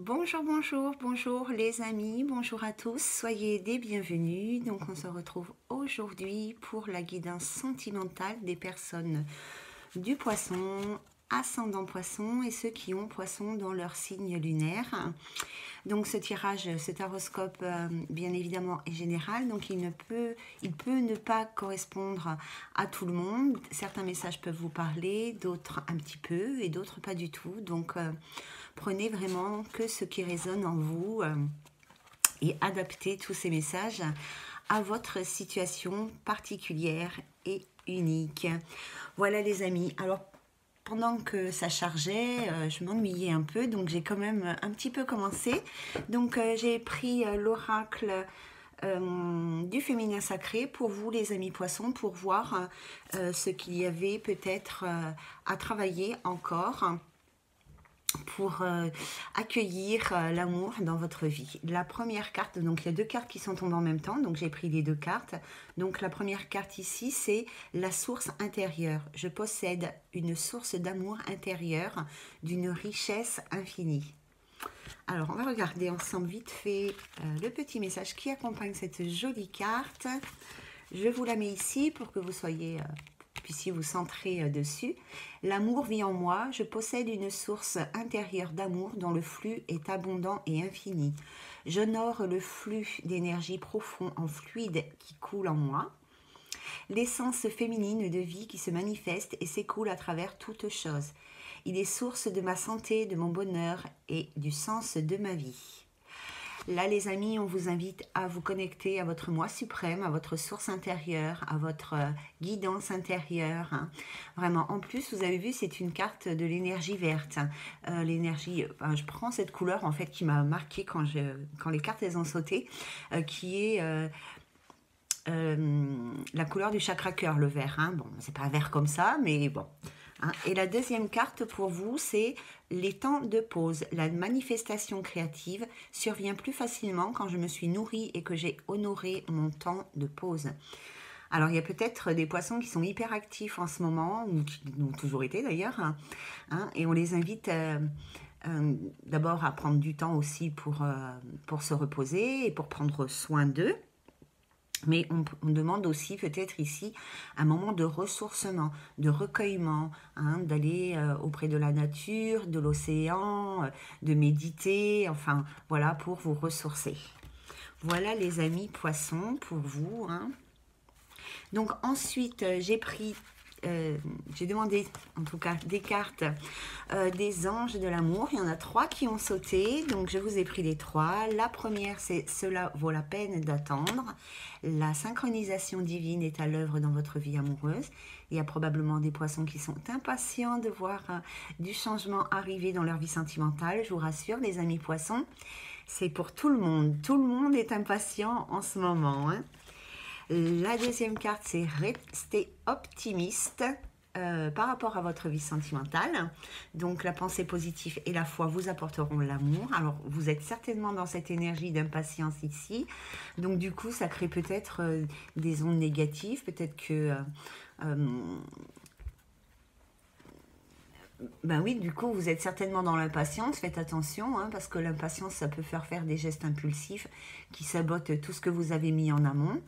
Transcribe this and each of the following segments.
Bonjour, bonjour, bonjour les amis, bonjour à tous, soyez des bienvenus. Donc on se retrouve aujourd'hui pour la guidance sentimentale des personnes du poisson, ascendant poisson et ceux qui ont poisson dans leur signe lunaire. Donc ce tirage, cet horoscope bien évidemment est général, donc il peut ne pas correspondre à tout le monde. Certains messages peuvent vous parler, d'autres un petit peu et d'autres pas du tout. Donc prenez vraiment que ce qui résonne en vous et adaptez tous ces messages à votre situation particulière et unique. Voilà les amis. Alors pendant que ça chargeait, je m'ennuyais un peu, donc j'ai quand même un petit peu commencé. Donc j'ai pris l'oracle du féminin sacré pour vous les amis poissons, pour voir ce qu'il y avait peut-être à travailler encore pour accueillir l'amour dans votre vie. La première carte, donc il y a deux cartes qui sont tombées en même temps, donc j'ai pris les deux cartes. Donc la première carte ici, c'est la source intérieure. Je possède une source d'amour intérieur d'une richesse infinie. Alors on va regarder ensemble vite fait le petit message qui accompagne cette jolie carte. Je vous la mets ici pour que vous puissiez vous centrer dessus. L'amour vit en moi, je possède une source intérieure d'amour dont le flux est abondant et infini. J'honore le flux d'énergie profond en fluide qui coule en moi. L'essence féminine de vie qui se manifeste et s'écoule à travers toutes choses. Il est source de ma santé, de mon bonheur et du sens de ma vie. Là, les amis, on vous invite à vous connecter à votre moi suprême, à votre source intérieure, à votre guidance intérieure. Hein. Vraiment, en plus, vous avez vu, c'est une carte de l'énergie verte. L'énergie, je prends cette couleur, en fait, qui m'a marqué quand les cartes, elles ont sauté, qui est la couleur du chakra cœur, le vert. Hein. Bon, c'est pas vert comme ça, mais bon. Hein. Et la deuxième carte pour vous, c'est les temps de pause. La manifestation créative survient plus facilement quand je me suis nourrie et que j'ai honoré mon temps de pause. Alors, il y a peut-être des poissons qui sont hyper actifs en ce moment, ou qui l'ont toujours été d'ailleurs, hein, et on les invite d'abord à prendre du temps aussi pour se reposer et pour prendre soin d'eux. Mais on demande aussi peut-être ici un moment de ressourcement, de recueillement, hein, d'aller auprès de la nature, de l'océan, de méditer, enfin voilà, pour vous ressourcer. Voilà les amis poissons pour vous. Hein. Donc ensuite, j'ai demandé en tout cas des cartes des anges de l'amour. Il y en a 3 qui ont sauté, donc je vous ai pris les 3. La première, c'est « Cela vaut la peine d'attendre ». La synchronisation divine est à l'œuvre dans votre vie amoureuse. Il y a probablement des poissons qui sont impatients de voir du changement arriver dans leur vie sentimentale. Je vous rassure, les amis poissons, c'est pour tout le monde. Tout le monde est impatient en ce moment. Hein. La deuxième carte, c'est « Restez optimiste ». Par rapport à votre vie sentimentale. Donc la pensée positive et la foi vous apporteront l'amour. Alors vous êtes certainement dans cette énergie d'impatience ici. Donc du coup ça crée peut-être des ondes négatives. Peut-être que... ben oui, du coup vous êtes certainement dans l'impatience. Faites attention hein, parce que l'impatience ça peut faire des gestes impulsifs qui sabotent tout ce que vous avez mis en amont.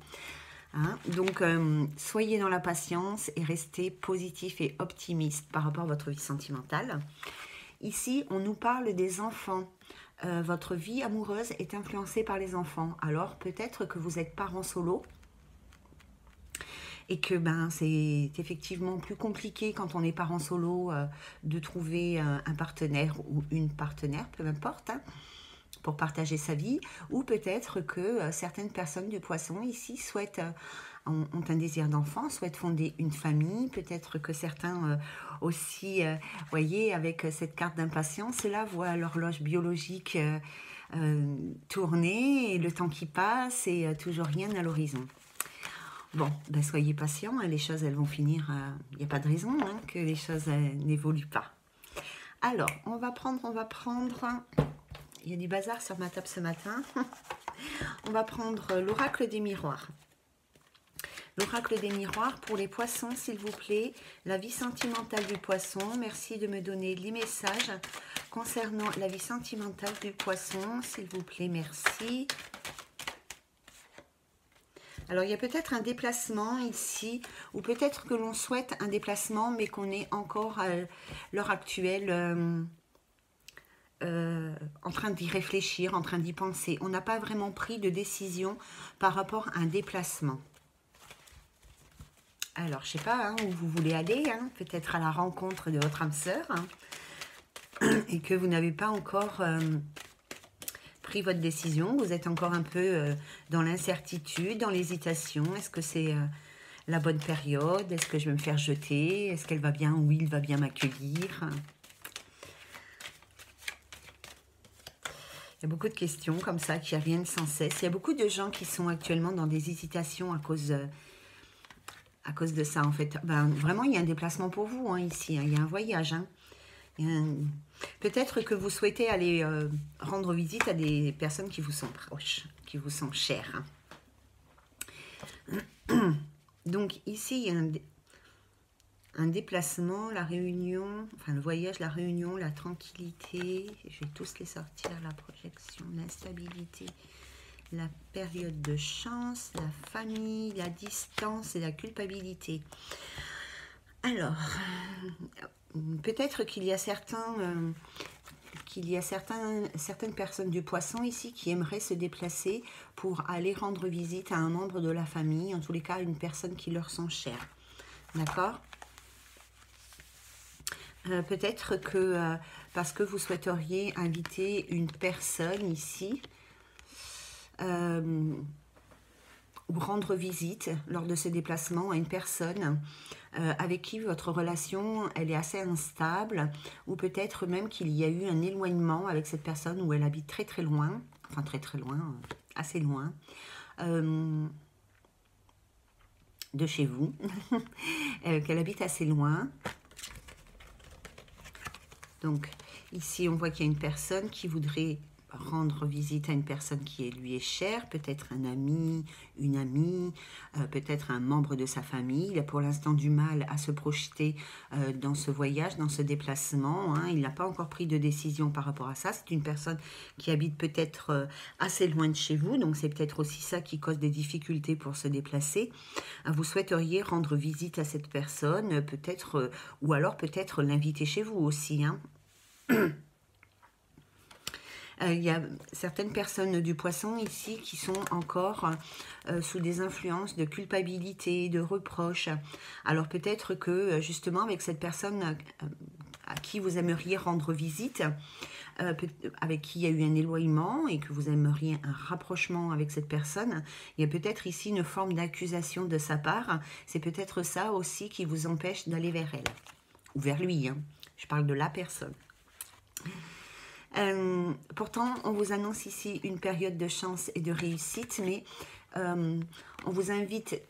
Hein, donc, soyez dans la patience et restez positif et optimiste par rapport à votre vie sentimentale. Ici, on nous parle des enfants. Votre vie amoureuse est influencée par les enfants. Alors, peut-être que vous êtes parent solo et que c'est effectivement plus compliqué quand on est parent solo de trouver un partenaire ou une partenaire, peu importe. Hein, pour partager sa vie, ou peut-être que certaines personnes du poisson ici ont un désir d'enfant, souhaitent fonder une famille, peut-être que certains aussi, voyez, avec cette carte d'impatience, là, voient l'horloge biologique tourner, et le temps qui passe, et toujours rien à l'horizon. Bon, soyez patients, hein, les choses, elles vont finir, il n'y a pas de raison hein, que les choses n'évoluent pas. Alors, on va prendre... Il y a du bazar sur ma table ce matin. On va prendre l'oracle des miroirs. L'oracle des miroirs pour les poissons, s'il vous plaît. La vie sentimentale du poisson. Merci de me donner les messages concernant la vie sentimentale du poisson, s'il vous plaît, merci. Alors, il y a peut-être un déplacement ici, ou peut-être que l'on souhaite un déplacement, mais qu'on est encore à l'heure actuelle en train d'y réfléchir, en train d'y penser. On n'a pas vraiment pris de décision par rapport à un déplacement. Alors, je ne sais pas hein, où vous voulez aller, hein, peut-être à la rencontre de votre âme sœur, hein, et que vous n'avez pas encore pris votre décision. Vous êtes encore un peu dans l'incertitude, dans l'hésitation. Est-ce que c'est la bonne période? Est-ce que je vais me faire jeter? Est-ce qu'elle va bien ou il va bien m'accueillir? Il y a beaucoup de questions comme ça qui reviennent sans cesse. Il y a beaucoup de gens qui sont actuellement dans des hésitations à cause de ça, en fait. Ben, vraiment, il y a un déplacement pour vous, hein, ici. Hein. Il y a un voyage. Hein. Peut-être que vous souhaitez aller rendre visite à des personnes qui vous sont proches, qui vous sont chères. Hein. Donc, ici, il y a un déplacement, la réunion, enfin le voyage, la réunion, la tranquillité, je vais tous les sortir, la projection, l'instabilité, la période de chance, la famille, la distance et la culpabilité. Alors, peut-être qu'il y a certaines personnes du poisson ici qui aimeraient se déplacer pour aller rendre visite à un membre de la famille, en tous les cas une personne qui leur sont chères. D'accord ? Peut-être que parce que vous souhaiteriez inviter une personne ici ou rendre visite lors de ce déplacement à une personne avec qui votre relation elle est assez instable, ou peut-être même qu'il y a eu un éloignement avec cette personne où elle habite très très loin, enfin très très loin, assez loin de chez vous, qu'elle habite assez loin. Donc, ici, on voit qu'il y a une personne qui voudrait rendre visite à une personne qui lui est chère, peut-être un ami, une amie, peut-être un membre de sa famille. Il a pour l'instant du mal à se projeter dans ce voyage, dans ce déplacement. Hein. Il n'a pas encore pris de décision par rapport à ça. C'est une personne qui habite peut-être assez loin de chez vous, donc c'est peut-être aussi ça qui cause des difficultés pour se déplacer. Vous souhaiteriez rendre visite à cette personne, peut-être, ou alors peut-être l'inviter chez vous aussi, hein. Il y a certaines personnes du poisson ici qui sont encore sous des influences de culpabilité, de reproches. Alors peut-être que justement avec cette personne à qui vous aimeriez rendre visite, avec qui il y a eu un éloignement et que vous aimeriez un rapprochement avec cette personne, il y a peut-être ici une forme d'accusation de sa part. C'est peut-être ça aussi qui vous empêche d'aller vers elle ou vers lui. Hein. Je parle de la personne. Pourtant, on vous annonce ici une période de chance et de réussite, mais on vous invite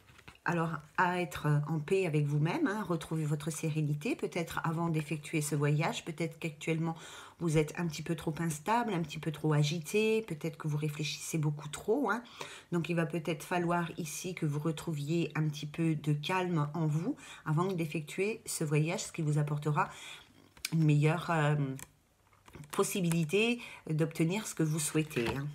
alors à être en paix avec vous-même, hein, retrouver votre sérénité, peut-être avant d'effectuer ce voyage, peut-être qu'actuellement vous êtes un petit peu trop instable, un petit peu trop agité, peut-être que vous réfléchissez beaucoup trop, hein. Donc il va peut-être falloir ici que vous retrouviez un petit peu de calme en vous avant d'effectuer ce voyage, ce qui vous apportera une meilleure possibilité d'obtenir ce que vous souhaitez. Hein.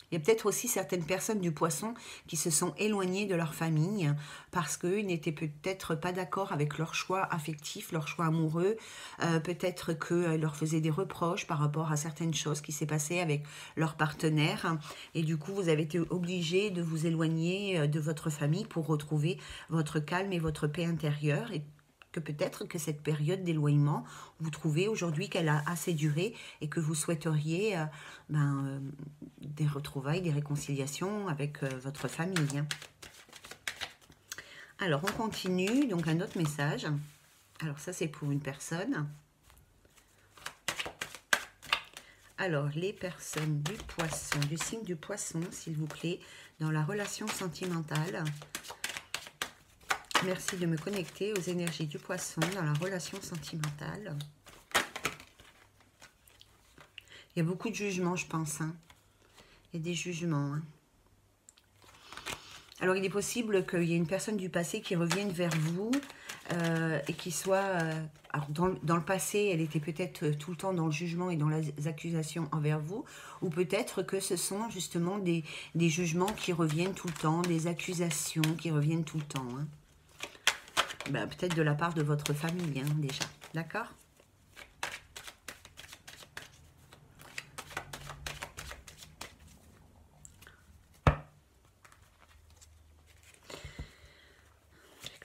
Il y a peut-être aussi certaines personnes du poisson qui se sont éloignées de leur famille parce qu'ils n'étaient peut-être pas d'accord avec leur choix affectif, leur choix amoureux. Peut-être qu'ils leur faisaient des reproches par rapport à certaines choses qui s'est passées avec leur partenaire. Et du coup, vous avez été obligé de vous éloigner de votre famille pour retrouver votre calme et votre paix intérieure. Et que peut-être que cette période d'éloignement, vous trouvez aujourd'hui qu'elle a assez duré et que vous souhaiteriez des retrouvailles, des réconciliations avec votre famille. Alors, on continue. Donc, un autre message. Alors, ça, c'est pour une personne. Alors, les personnes du poisson, du signe du poisson, s'il vous plaît, dans la relation sentimentale. Merci de me connecter aux énergies du poisson dans la relation sentimentale. Il y a beaucoup de jugements, je pense. Hein. Il y a des jugements. Hein. Alors, il est possible qu'il y ait une personne du passé qui revienne vers vous et qui soit... alors dans le passé, elle était peut-être tout le temps dans le jugement et dans les accusations envers vous, ou peut-être que ce sont justement des jugements qui reviennent tout le temps, des accusations qui reviennent tout le temps. Hein. Ben, peut-être de la part de votre famille, hein, déjà. D'accord ?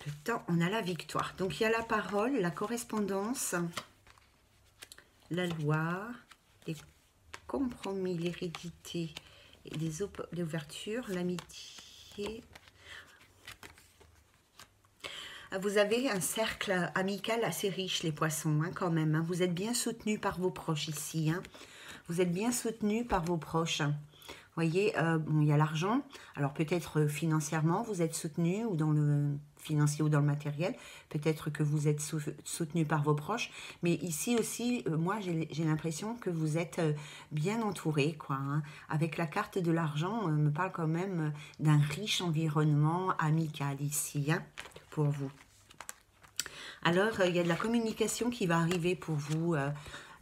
Le temps, on a la victoire. Donc, il y a la parole, la correspondance, la loi, les compromis, l'hérédité, et les ouvertures, l'amitié. Vous avez un cercle amical assez riche, les poissons, hein, quand même. Hein. Vous êtes bien soutenus par vos proches ici. Hein. Vous êtes bien soutenus par vos proches. Vous voyez, bon, il y a l'argent. Alors peut-être financièrement, vous êtes soutenu, ou dans le financier ou dans le matériel. Peut-être que vous êtes soutenu par vos proches. Mais ici aussi, moi, j'ai l'impression que vous êtes bien entouré, quoi. Hein. Avec la carte de l'argent, on me parle quand même d'un riche environnement amical ici, hein, pour vous. Alors, il y a de la communication qui va arriver pour vous,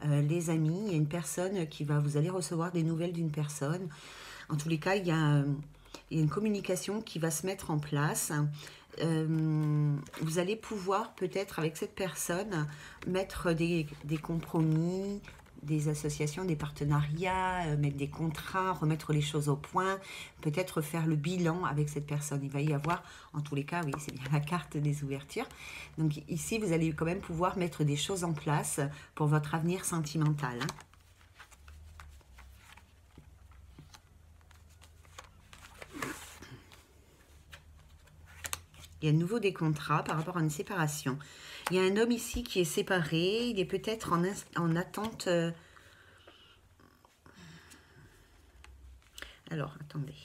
les amis. Il y a une personne vous allez recevoir des nouvelles d'une personne. En tous les cas, il y a une communication qui va se mettre en place. Vous allez pouvoir peut-être avec cette personne mettre des compromis, des associations, des partenariats, mettre des contrats, remettre les choses au point, peut-être faire le bilan avec cette personne. Il va y avoir, en tous les cas, oui, c'est bien la carte des ouvertures. Donc ici, vous allez quand même pouvoir mettre des choses en place pour votre avenir sentimental. Hein. Il y a de nouveau des contrats par rapport à une séparation. Il y a un homme ici qui est séparé. Il est peut-être en attente. Alors, attendez.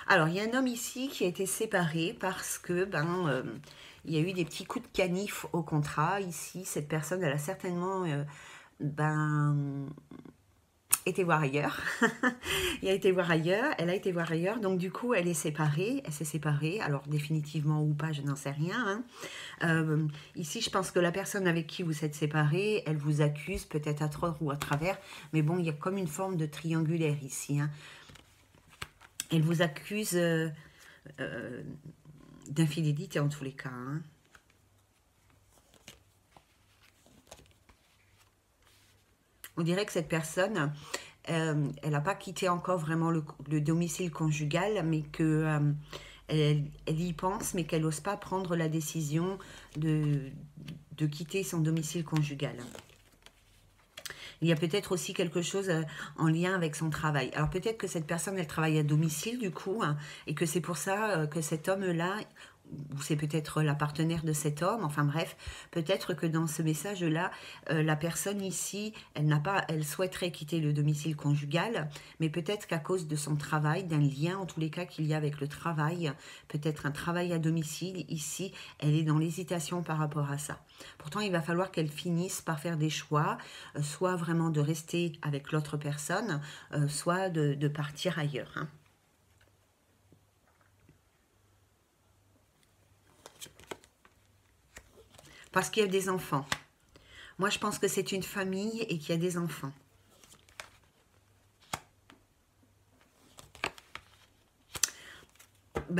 Alors, il y a un homme ici qui a été séparé parce que, il y a eu des petits coups de canif au contrat. Ici, cette personne, elle a certainement, été voir ailleurs. Elle a été voir ailleurs. Donc, du coup, elle est séparée. Elle s'est séparée. Alors, définitivement ou pas, je n'en sais rien. Hein. Ici, je pense que la personne avec qui vous êtes séparée, elle vous accuse, peut-être à tort ou à travers. Mais bon, il y a comme une forme de triangulaire ici. Hein. Elle vous accuse d'infidélité en tous les cas. Hein. On dirait que cette personne, elle n'a pas quitté encore vraiment le domicile conjugal, mais que elle y pense, mais qu'elle n'ose pas prendre la décision de quitter son domicile conjugal. Il y a peut-être aussi quelque chose en lien avec son travail. Alors peut-être que cette personne, elle travaille à domicile du coup, hein, et que c'est pour ça que cet homme-là, ou c'est peut-être la partenaire de cet homme, enfin bref, peut-être que dans ce message-là, la personne ici, elle souhaiterait quitter le domicile conjugal, mais peut-être qu'à cause de son travail, d'un lien en tous les cas qu'il y a avec le travail, peut-être un travail à domicile, ici, elle est dans l'hésitation par rapport à ça. Pourtant, il va falloir qu'elle finisse par faire des choix, soit vraiment de rester avec l'autre personne, soit de partir ailleurs. Hein. Parce qu'il y a des enfants. Moi, je pense que c'est une famille et qu'il y a des enfants.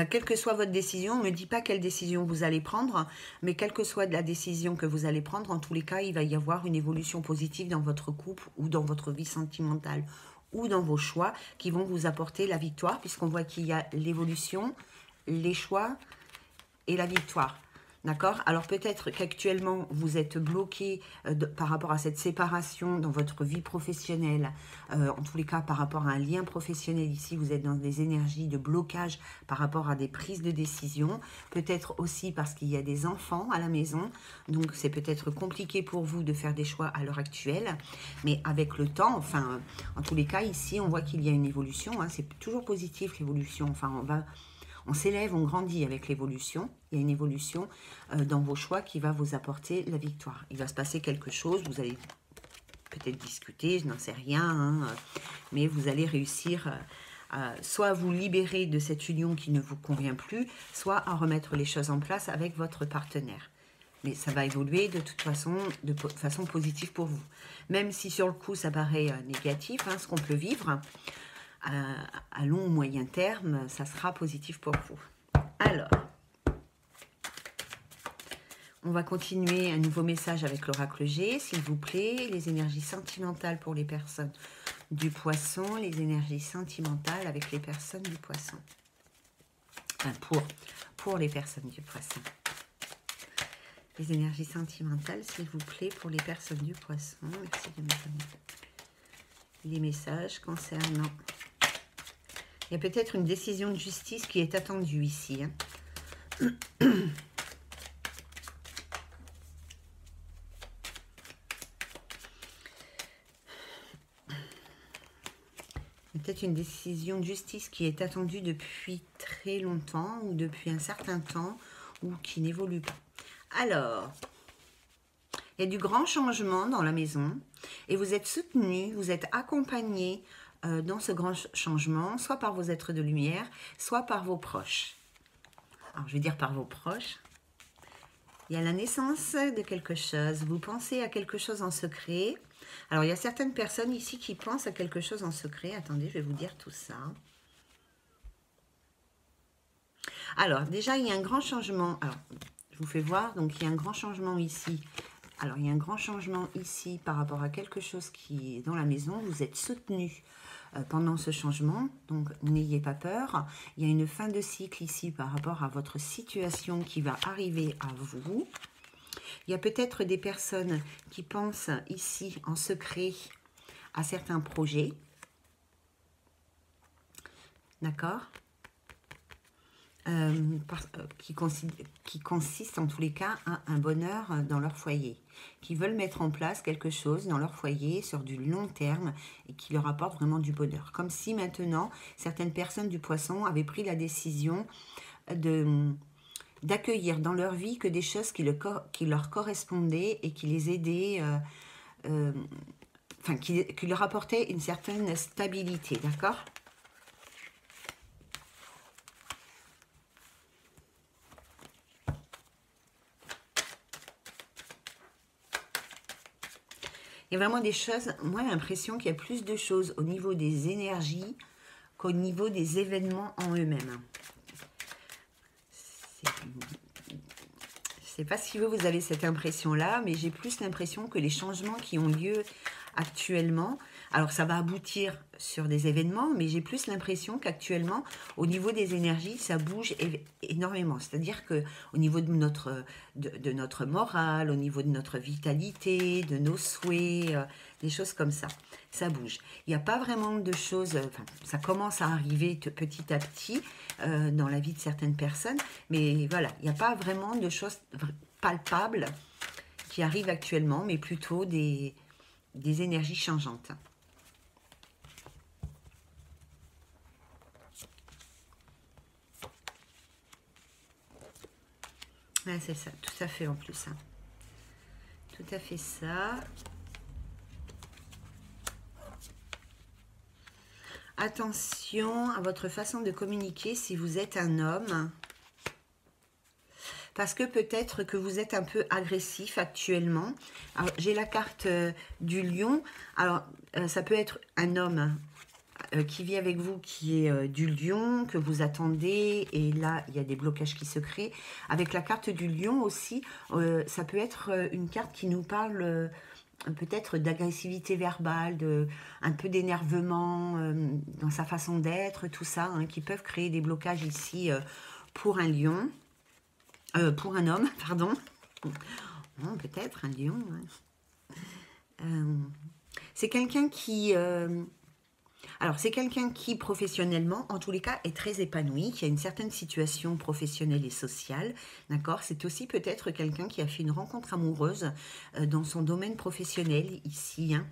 Quelle que soit votre décision, on ne me dit pas quelle décision vous allez prendre, mais quelle que soit la décision que vous allez prendre, en tous les cas, il va y avoir une évolution positive dans votre couple ou dans votre vie sentimentale ou dans vos choix qui vont vous apporter la victoire, puisqu'on voit qu'il y a l'évolution, les choix et la victoire. D'accord? Alors peut-être qu'actuellement, vous êtes bloqué par rapport à cette séparation dans votre vie professionnelle. En tous les cas, par rapport à un lien professionnel ici, vous êtes dans des énergies de blocage par rapport à des prises de décision. Peut-être aussi parce qu'il y a des enfants à la maison. Donc c'est peut-être compliqué pour vous de faire des choix à l'heure actuelle. Mais avec le temps, enfin, en tous les cas, ici, on voit qu'il y a une évolution. Hein, c'est toujours positif l'évolution. Enfin, on s'élève, on grandit avec l'évolution. Il y a une évolution dans vos choix qui va vous apporter la victoire. Il va se passer quelque chose, vous allez peut-être discuter, je n'en sais rien, hein, mais vous allez réussir soit à vous libérer de cette union qui ne vous convient plus, soit à remettre les choses en place avec votre partenaire. Mais ça va évoluer de toute façon, de façon positive pour vous. Même si sur le coup, ça paraît négatif, hein, ce qu'on peut vivre, à long ou moyen terme, ça sera positif pour vous. Alors, on va continuer un nouveau message avec l'oracle G, s'il vous plaît. Les énergies sentimentales pour les personnes du poisson, les énergies sentimentales avec les personnes du poisson. Enfin, pour les personnes du poisson. Les énergies sentimentales, s'il vous plaît, pour les personnes du poisson. Merci de me donner les messages concernant... Il y a peut-être une décision de justice qui est attendue ici. Hein. Peut-être une décision de justice qui est attendue depuis très longtemps ou depuis un certain temps ou qui n'évolue pas. Alors, il y a du grand changement dans la maison et vous êtes soutenu, vous êtes accompagné dans ce grand changement, soit par vos êtres de lumière, soit par vos proches. Alors, je vais dire par vos proches. Il y a la naissance de quelque chose, vous pensez à quelque chose en secret. Alors, il y a certaines personnes ici qui pensent à quelque chose en secret. Attendez, je vais vous dire tout ça. Alors, déjà, il y a un grand changement. Alors, je vous fais voir. Donc, il y a un grand changement ici. Alors, il y a un grand changement ici par rapport à quelque chose qui est dans la maison. Vous êtes soutenu pendant ce changement. Donc, n'ayez pas peur. Il y a une fin de cycle ici par rapport à votre situation qui va arriver à vous. Il y a peut-être des personnes qui pensent ici en secret à certains projets. D'accord, qui consiste en tous les cas à un bonheur dans leur foyer. Qui veulent mettre en place quelque chose dans leur foyer sur du long terme et qui leur apporte vraiment du bonheur. Comme si maintenant, certaines personnes du poisson avaient pris la décision d'accueillir dans leur vie que des choses qui leur correspondaient et qui les aidaient, enfin qui leur apportaient une certaine stabilité, d'accord ? Il y a vraiment des choses, moi j'ai l'impression qu'il y a plus de choses au niveau des énergies qu'au niveau des événements en eux-mêmes. Je ne sais pas si vous avez cette impression-là, mais j'ai plus l'impression que les changements qui ont lieu actuellement, alors ça va aboutir sur des événements, mais j'ai plus l'impression qu'actuellement, au niveau des énergies, ça bouge énormément. C'est-à-dire qu'au niveau de notre morale, au niveau de notre vitalité, de nos souhaits, des choses comme ça, ça bouge. Il n'y a pas vraiment de choses, enfin, ça commence à arriver petit à petit dans la vie de certaines personnes, mais voilà, il n'y a pas vraiment de choses palpables qui arrivent actuellement, mais plutôt des énergies changeantes. Ah, c'est ça, tout à fait en plus. Hein. Tout à fait ça. Attention à votre façon de communiquer si vous êtes un homme. Parce que peut-être que vous êtes un peu agressif actuellement. J'ai la carte du lion. Alors, ça peut être un homme qui vit avec vous, qui est du lion, que vous attendez, et là, il y a des blocages qui se créent. Avec la carte du lion aussi, ça peut être une carte qui nous parle peut-être d'agressivité verbale, un peu d'énervement dans sa façon d'être, tout ça, hein, qui peuvent créer des blocages ici pour un lion. Pour un homme, pardon. Oh, peut-être un lion. Ouais. C'est quelqu'un qui... alors, c'est quelqu'un qui, professionnellement, en tous les cas, est très épanoui, qui a une certaine situation professionnelle et sociale, d'accord? C'est aussi peut-être quelqu'un qui a fait une rencontre amoureuse dans son domaine professionnel, ici, hein,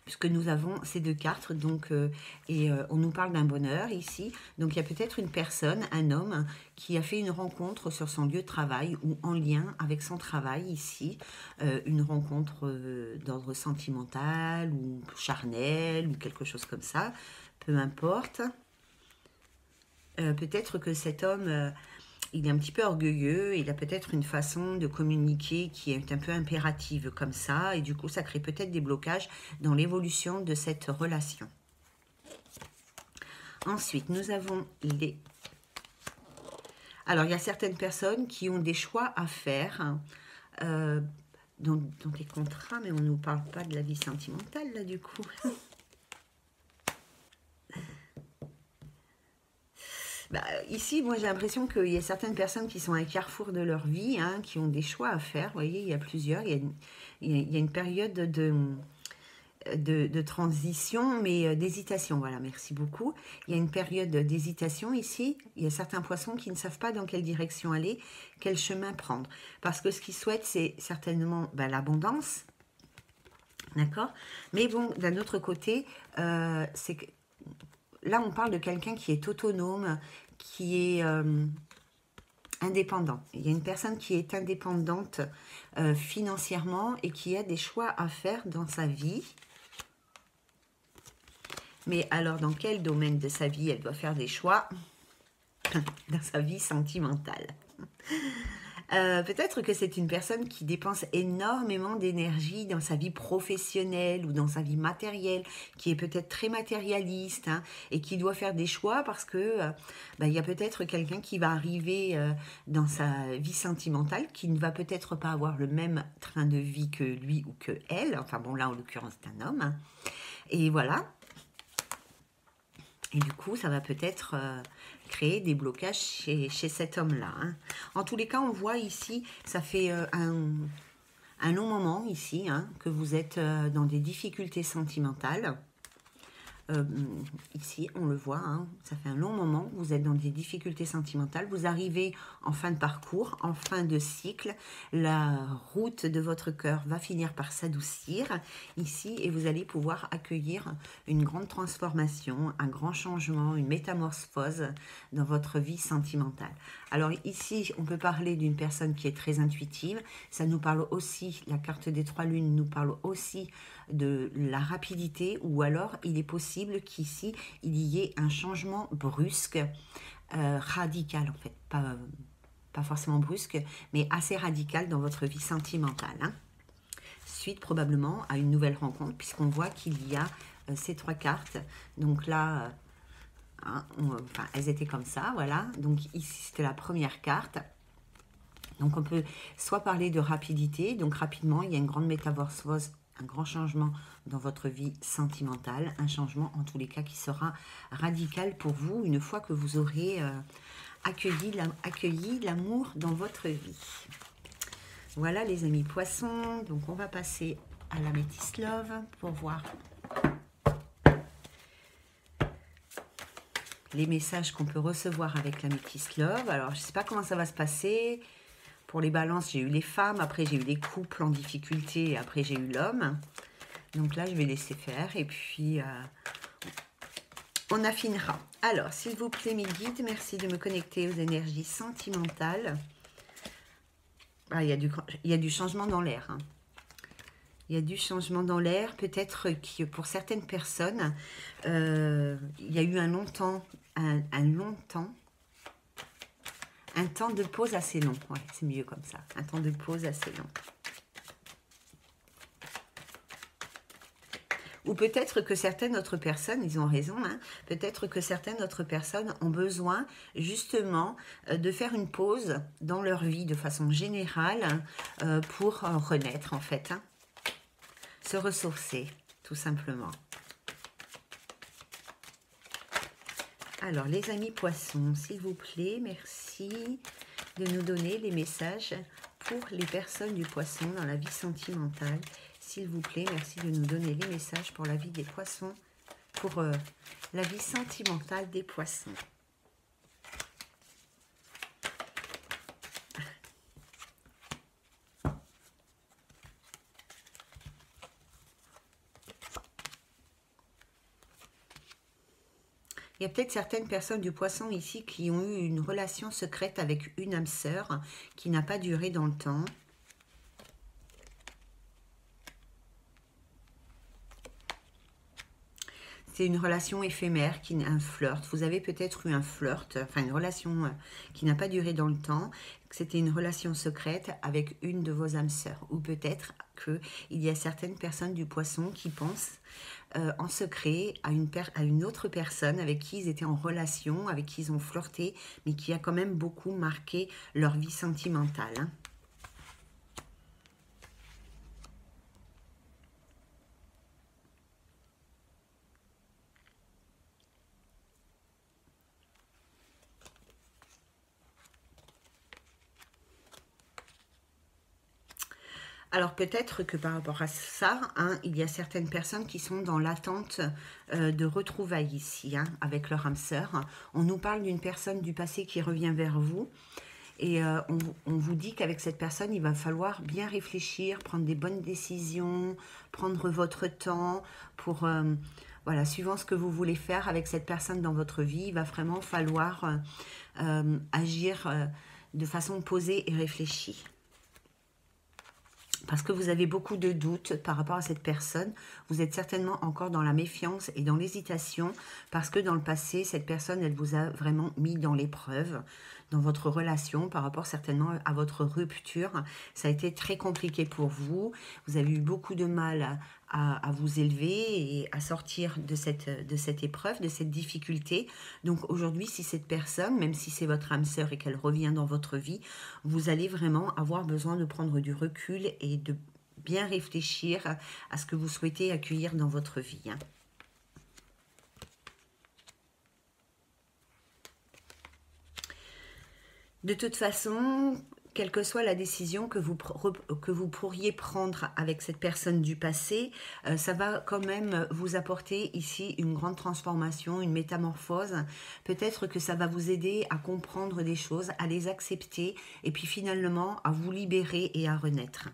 puisque nous avons ces deux cartes, donc, on nous parle d'un bonheur ici. Donc, il y a peut-être une personne, un homme, qui a fait une rencontre sur son lieu de travail ou en lien avec son travail ici. Une rencontre d'ordre sentimental ou charnel ou quelque chose comme ça, peu importe. Peut-être que cet homme il est un petit peu orgueilleux, il a peut-être une façon de communiquer qui est un peu impérative comme ça, et du coup ça crée peut-être des blocages dans l'évolution de cette relation. Ensuite, nous avons les... Alors, il y a certaines personnes qui ont des choix à faire dans des contrats, mais on ne nous parle pas de la vie sentimentale, là, du coup. Bah, ici, moi, j'ai l'impression qu'il y a certaines personnes qui sont à un carrefour de leur vie, hein, qui ont des choix à faire. Vous voyez, il y a plusieurs. Il y a une période de transition, mais d'hésitation. Voilà, merci beaucoup. Il y a une période d'hésitation ici. Il y a certains poissons qui ne savent pas dans quelle direction aller, quel chemin prendre. Parce que ce qu'ils souhaitent, c'est certainement l'abondance. D'accord? Mais bon, d'un autre côté, c'est que là, on parle de quelqu'un qui est autonome, qui est indépendant. Il y a une personne qui est indépendante financièrement et qui a des choix à faire dans sa vie. Mais alors, dans quel domaine de sa vie elle doit faire des choix? Dans sa vie sentimentale. Peut-être que c'est une personne qui dépense énormément d'énergie dans sa vie professionnelle ou dans sa vie matérielle, qui est peut-être très matérialiste, hein, et qui doit faire des choix parce que il y a peut-être quelqu'un qui va arriver dans sa vie sentimentale qui ne va peut-être pas avoir le même train de vie que lui ou que elle. Enfin bon, là en l'occurrence c'est un homme. Hein. Et voilà. Et du coup, ça va peut-être créer des blocages chez cet homme-là. Hein. En tous les cas, on voit ici, ça fait un long moment ici, hein, que vous êtes dans des difficultés sentimentales. Ici, on le voit, hein, ça fait un long moment, vous êtes dans des difficultés sentimentales, vous arrivez en fin de parcours, en fin de cycle, la route de votre cœur va finir par s'adoucir ici et vous allez pouvoir accueillir une grande transformation, un grand changement, une métamorphose dans votre vie sentimentale. Alors ici, on peut parler d'une personne qui est très intuitive, ça nous parle aussi, la carte des 3 lunes nous parle aussi de la rapidité, ou alors il est possible qu'ici il y ait un changement brusque, radical en fait, pas forcément brusque, mais assez radical dans votre vie sentimentale. Hein. Suite probablement à une nouvelle rencontre, puisqu'on voit qu'il y a ces 3 cartes. Donc là, elles étaient comme ça, voilà. Donc ici c'était la première carte. Donc on peut soit parler de rapidité, donc rapidement il y a une grande métamorphose, un grand changement dans votre vie sentimentale, un changement en tous les cas qui sera radical pour vous une fois que vous aurez accueilli l'amour dans votre vie. Voilà les amis poissons, donc on va passer à la Métis Love pour voir les messages qu'on peut recevoir avec la Métis Love. Alors je ne sais pas comment ça va se passer. Pour les balances, j'ai eu les femmes, après j'ai eu les couples en difficulté, et après j'ai eu l'homme. Donc là, je vais laisser faire et puis on affinera. Alors, s'il vous plaît, mes guides, merci de me connecter aux énergies sentimentales. Ah, il y a du changement dans l'air. Hein. Il y a du changement dans l'air. Peut-être que pour certaines personnes, il y a eu un temps de pause assez long. Ouais, c'est mieux comme ça. Un temps de pause assez long. Ou peut-être que certaines autres personnes, ils ont raison, hein, peut-être que certaines autres personnes ont besoin justement de faire une pause dans leur vie de façon générale pour renaître en fait. Hein. Se ressourcer, tout simplement. Alors, les amis poissons, s'il vous plaît, merci de nous donner les messages pour les personnes du poisson dans la vie sentimentale. S'il vous plaît, merci de nous donner les messages pour la vie des poissons, pour la vie sentimentale des poissons. Il y a peut-être certaines personnes du poisson ici qui ont eu une relation secrète avec une âme sœur qui n'a pas duré dans le temps. c'était une relation éphémère, un flirt. Vous avez peut-être eu un flirt, enfin une relation qui n'a pas duré dans le temps. C'était une relation secrète avec une de vos âmes sœurs. Ou peut-être qu'il y a certaines personnes du poisson qui pensent en secret à une autre personne avec qui ils étaient en relation, avec qui ils ont flirté, mais qui a quand même beaucoup marqué leur vie sentimentale. Hein. Alors peut-être que par rapport à ça, hein, il y a certaines personnes qui sont dans l'attente de retrouvailles ici, hein, avec leur âme sœur. On nous parle d'une personne du passé qui revient vers vous. Et on vous dit qu'avec cette personne, il va falloir bien réfléchir, prendre des bonnes décisions, prendre votre temps pour... voilà, suivant ce que vous voulez faire avec cette personne dans votre vie, il va vraiment falloir agir de façon posée et réfléchie. Parce que vous avez beaucoup de doutes par rapport à cette personne. Vous êtes certainement encore dans la méfiance et dans l'hésitation. Parce que dans le passé, cette personne, elle vous a vraiment mis dans l'épreuve. Dans votre relation, par rapport certainement à votre rupture. Ça a été très compliqué pour vous. Vous avez eu beaucoup de mal à vous élever et à sortir de cette épreuve, de cette difficulté. Donc aujourd'hui, si cette personne, même si c'est votre âme sœur et qu'elle revient dans votre vie, vous allez vraiment avoir besoin de prendre du recul et de bien réfléchir à ce que vous souhaitez accueillir dans votre vie. Hein. De toute façon, quelle que soit la décision que vous pourriez prendre avec cette personne du passé, ça va quand même vous apporter ici une grande transformation, une métamorphose. Peut-être que ça va vous aider à comprendre des choses, à les accepter et puis finalement à vous libérer et à renaître.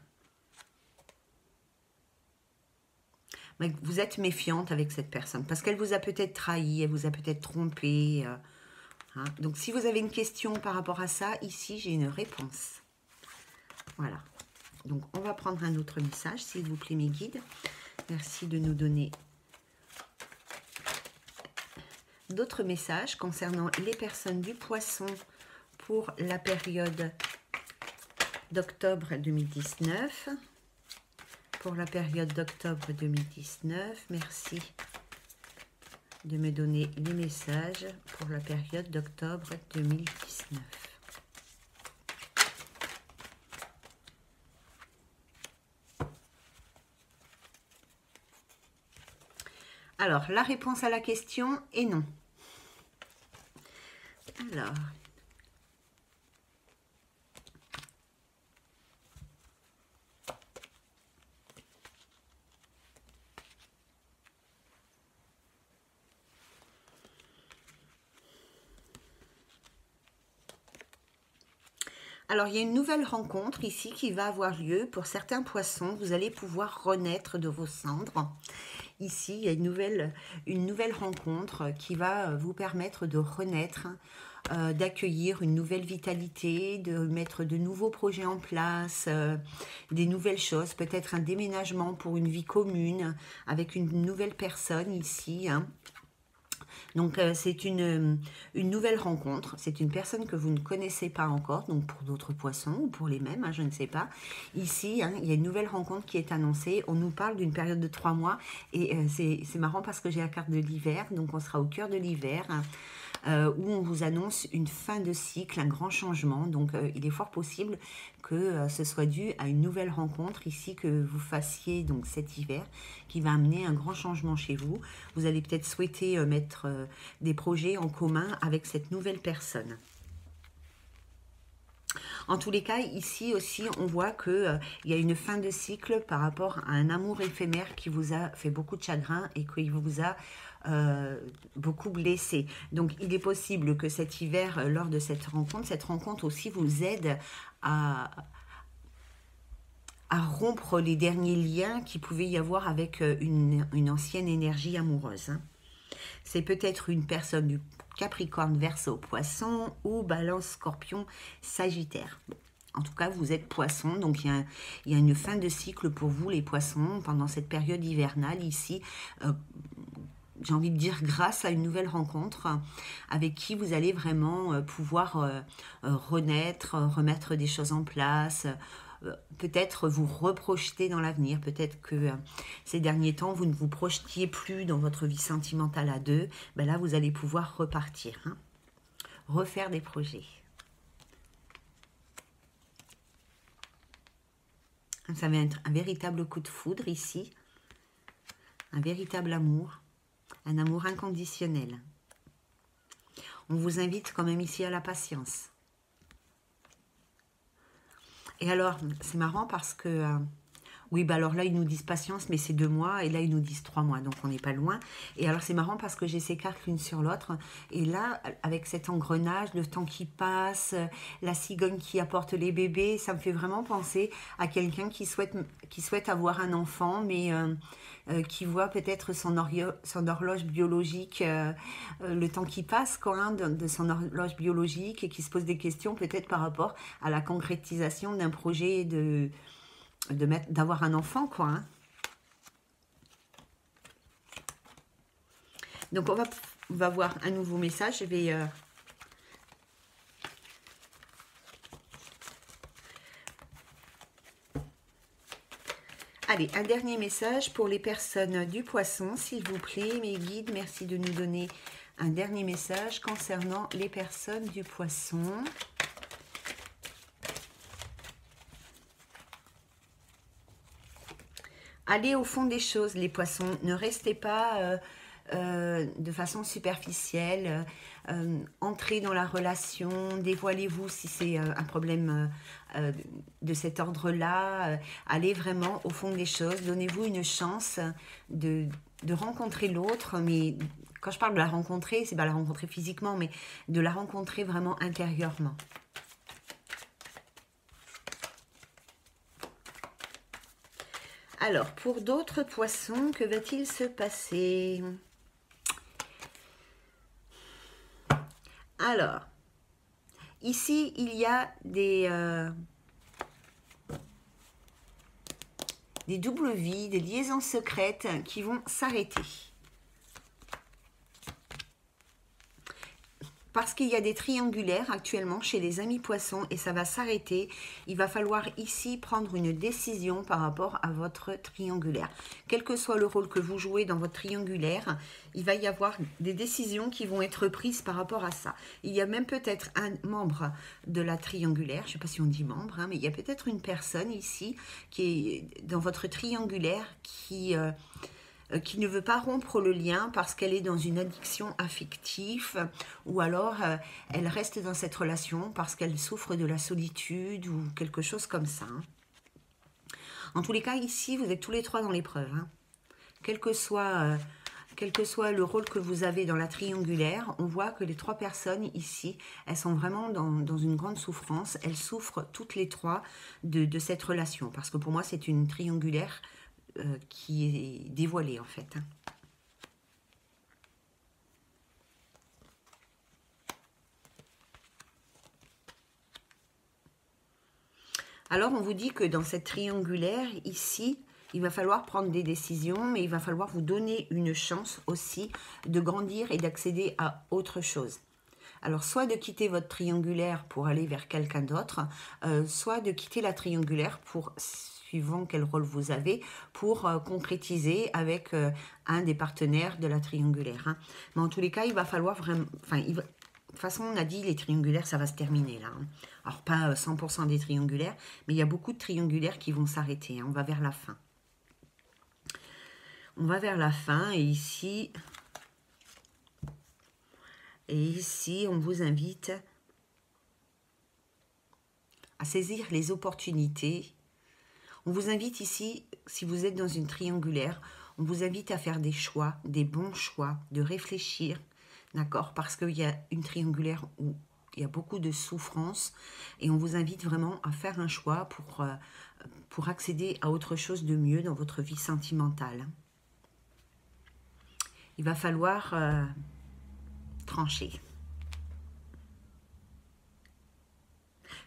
Mais vous êtes méfiante avec cette personne parce qu'elle vous a peut-être trahi, elle vous a peut-être trompé. Hein. Donc, si vous avez une question par rapport à ça, ici, j'ai une réponse. Voilà. Donc, on va prendre un autre message, s'il vous plaît, mes guides. Merci de nous donner d'autres messages concernant les personnes du poisson pour la période d'octobre 2019. Pour la période d'octobre 2019, merci de me donner les messages pour la période d'octobre 2019. Alors, la réponse à la question est non. Alors... Alors, il y a une nouvelle rencontre ici qui va avoir lieu. Pour certains poissons, vous allez pouvoir renaître de vos cendres. Ici, il y a une nouvelle rencontre qui va vous permettre de renaître, d'accueillir une nouvelle vitalité, de mettre de nouveaux projets en place, des nouvelles choses, peut-être un déménagement pour une vie commune avec une nouvelle personne ici, hein. Donc, c'est une nouvelle rencontre. C'est une personne que vous ne connaissez pas encore, donc pour d'autres poissons ou pour les mêmes, hein, je ne sais pas. Ici, hein, il y a une nouvelle rencontre qui est annoncée. On nous parle d'une période de 3 mois et c'est marrant parce que j'ai la carte de l'hiver, donc on sera au cœur de l'hiver. Hein, où on vous annonce une fin de cycle, un grand changement. Donc, il est fort possible que ce soit dû à une nouvelle rencontre ici que vous fassiez donc cet hiver, qui va amener un grand changement chez vous. Vous allez peut-être souhaiter mettre des projets en commun avec cette nouvelle personne. En tous les cas, ici aussi, on voit qu'il y a une fin de cycle par rapport à un amour éphémère qui vous a fait beaucoup de chagrin et qui vous a beaucoup blessé. Donc, il est possible que cet hiver, lors de cette rencontre aussi vous aide à rompre les derniers liens qu'il pouvait y avoir avec une ancienne énergie amoureuse. Hein. C'est peut-être une personne du Capricorne, Verseau, Poisson ou Balance, Scorpion, Sagittaire. Bon. En tout cas, vous êtes Poisson, donc il y a une fin de cycle pour vous, les Poissons, pendant cette période hivernale ici. j'ai envie de dire grâce à une nouvelle rencontre avec qui vous allez vraiment pouvoir renaître, remettre des choses en place, peut-être vous reprojeter dans l'avenir, peut-être que ces derniers temps vous ne vous projetiez plus dans votre vie sentimentale à deux, ben là vous allez pouvoir repartir, hein, refaire des projets. Ça va être un véritable coup de foudre ici, un véritable amour, un amour inconditionnel. On vous invite quand même ici à la patience. Et alors, c'est marrant parce que, oui, bah alors là, ils nous disent patience, mais c'est 2 mois, et là, ils nous disent 3 mois, donc on n'est pas loin. Et alors, c'est marrant parce que j'ai ces cartes l'une sur l'autre, et là, avec cet engrenage, le temps qui passe, la cigogne qui apporte les bébés, ça me fait vraiment penser à quelqu'un qui souhaite avoir un enfant, mais qui voit peut-être son horloge biologique, le temps qui passe, quoi, hein, de son horloge biologique, et qui se pose des questions peut-être par rapport à la concrétisation d'un projet d'avoir un enfant, quoi, hein. Donc on va voir un nouveau message. Je vais allez, un dernier message pour les personnes du poisson, s'il vous plaît, mes guides, merci de nous donner un dernier message concernant les personnes du poisson. Allez au fond des choses, les poissons. Ne restez pas de façon superficielle. Entrez dans la relation. Dévoilez-vous si c'est un problème de cet ordre-là. Allez vraiment au fond des choses. Donnez-vous une chance de rencontrer l'autre. Mais quand je parle de la rencontrer, c'est pas la rencontrer physiquement, mais de la rencontrer vraiment intérieurement. Alors, pour d'autres poissons, que va-t-il se passer? Alors, ici, il y a des doubles vies, des liaisons secrètes qui vont s'arrêter. Parce qu'il y a des triangulaires actuellement chez les amis poissons et ça va s'arrêter. Il va falloir ici prendre une décision par rapport à votre triangulaire. Quel que soit le rôle que vous jouez dans votre triangulaire, il va y avoir des décisions qui vont être prises par rapport à ça. Il y a même peut-être un membre de la triangulaire, je ne sais pas si on dit membre, hein, mais il y a peut-être une personne ici qui est dans votre triangulaire qui ne veut pas rompre le lien parce qu'elle est dans une addiction affective ou alors elle reste dans cette relation parce qu'elle souffre de la solitude ou quelque chose comme ça. En tous les cas, ici, vous êtes tous les trois dans l'épreuve. Hein. Quel que soit le rôle que vous avez dans la triangulaire, on voit que les 3 personnes ici, elles sont vraiment dans une grande souffrance. Elles souffrent toutes les 3 de cette relation parce que pour moi, c'est une triangulaire qui est dévoilé en fait. Alors on vous dit que dans cette triangulaire ici, il va falloir prendre des décisions, mais il va falloir vous donner une chance aussi de grandir et d'accéder à autre chose. Alors soit de quitter votre triangulaire pour aller vers quelqu'un d'autre, soit de quitter la triangulaire pour, suivant quel rôle vous avez, pour concrétiser avec un des partenaires de la triangulaire. Hein. Mais en tous les cas, il va falloir vraiment... de toute façon, on a dit les triangulaires, ça va se terminer là. Hein. Alors pas 100% des triangulaires, mais il y a beaucoup de triangulaires qui vont s'arrêter. Hein. On va vers la fin. On va vers la fin et ici... Et ici, on vous invite à saisir les opportunités. On vous invite ici, si vous êtes dans une triangulaire, on vous invite à faire des choix, des bons choix, de réfléchir, d'accord? Parce qu'il y a une triangulaire où il y a beaucoup de souffrance et on vous invite vraiment à faire un choix pour accéder à autre chose de mieux dans votre vie sentimentale. Il va falloir... trancher.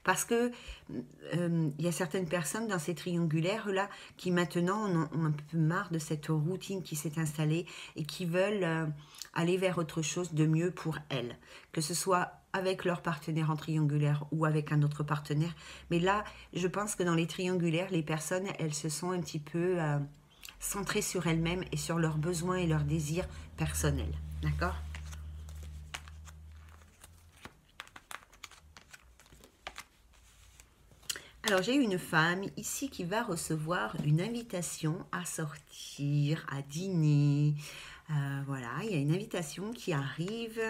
Parce que il y a certaines personnes dans ces triangulaires-là qui maintenant ont un peu marre de cette routine qui s'est installée et qui veulent aller vers autre chose de mieux pour elles. Que ce soit avec leur partenaire en triangulaire ou avec un autre partenaire. Mais là, je pense que dans les triangulaires, les personnes, elles se sont un petit peu centrées sur elles-mêmes et sur leurs besoins et leurs désirs personnels. D'accord ? Alors, j'ai une femme ici qui va recevoir une invitation à sortir, à dîner. Voilà, il y a une invitation qui arrive.